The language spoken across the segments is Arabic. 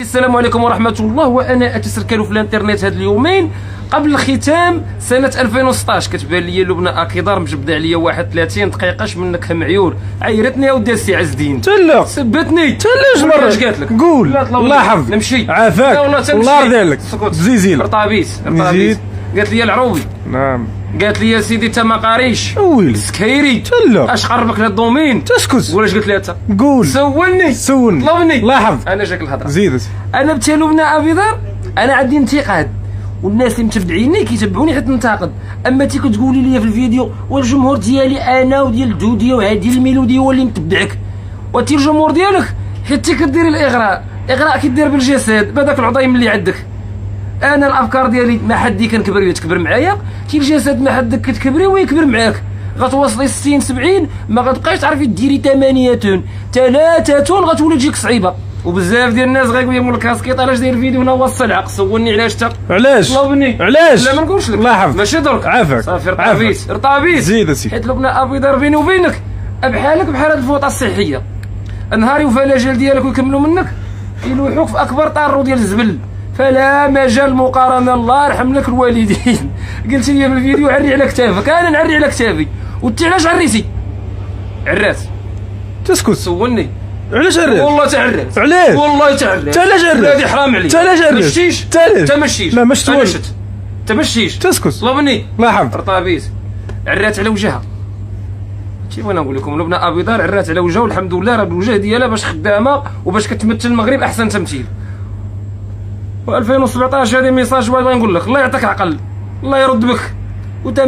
السلام عليكم ورحمة الله. وأنا أتسركل في الانترنت هاد اليومين قبل الختام سنة 2016. كتبان لي لبنى أكيدار مجبدة عليا 31 دقيقة منك معيور. عيرتني يا ودي السي عز الدين. تلا سبتني تلا جمر اش قالت لك؟ قول الله يحفظك نمشي عافاك الله يرضي عليك. زيزيل رطابيس قالت لي العروبي. نعم قالت لي يا سيدي انت ما قاريش ويلي سكيري تلا اش قربك لهاد الدومين تسكت ولاش قلت لها انت؟ قول سولني طلبني الله يحفظك. انا جاك الهضره زيد انا بتالو بن ابيضار. انا عندي انتقاد والناس اللي متبعيني كيتبعوني حيت ننتقد. اما تي كتقولي لي في الفيديو والجمهور ديالي انا وديال دوديه وهادي الميلودي هو اللي متبعك وتي الجمهور ديالك حيت تي كديري الاغراء كيدير بالجسد بهذاك العظيم اللي عندك. انا الافكار ديالي ما حدي كنكبر ويتكبر معايا، تي الجسد ما حدك كتكبري ويكبر معاك. غتوصلي 60 70 ما غتبقايش تعرفي ديري 8 3 غتولي تجيك صعيبه. وبزاف ديال الناس غايقول لي مول الكاسكيط علاش داير الفيديو هنا هو الصلعق. سولني علاش انت علاش طلبني علاش لا ما نقولش لك الله يحفظك ماشي درك عافاك صافي رطابيس زيد اسي حيت لبنى ابيضار بيني وبينك بحالك بحال هاد الفوطه الصحيه. نهار يوفى الاجل ديالك ويكملوا منك يلوحوك في اكبر طارو ديال الزبل. فلا مجال مقارنه. الله يرحم لك الوالدين. قلت لي في الفيديو عري على كتافك، انا نعري على كتافي وانت علاش عريتي؟ عرات تسكت سولني علاش عريت والله تعرات علاش والله تعرات انت علاش عريت هادي حرام عليك انت علاش عريت مشيش انت مشيش لا مشت تمشيش تسكت طلبني الله يحفظك. رطابيس عرات على وجهها. شي بغينا نقول لكم لبنى ابيضار عرات على وجهها والحمد لله راه الوجه ديالها باش خدامه وباش كتمثل المغرب احسن تمثيل. و2017 هذه ميساج بغيت نقول لك الله يعطيك عقل الله يرد بك. و8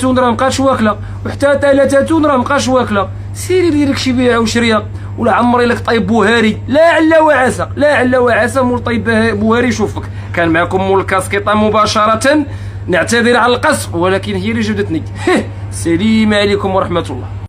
راه مابقاش واكله وحتى 3 راه مابقاش واكله. سيري ديرك شي بيعه وشريه ولا عمري لك طيب بوهاري لا علا وعسى لا علا وعسى مول طيب بوهاري يشوفك. كان معكم مول الكاسكيطه مباشره. نعتذر على القصر ولكن هي اللي جبدتني. سلام عليكم ورحمه الله.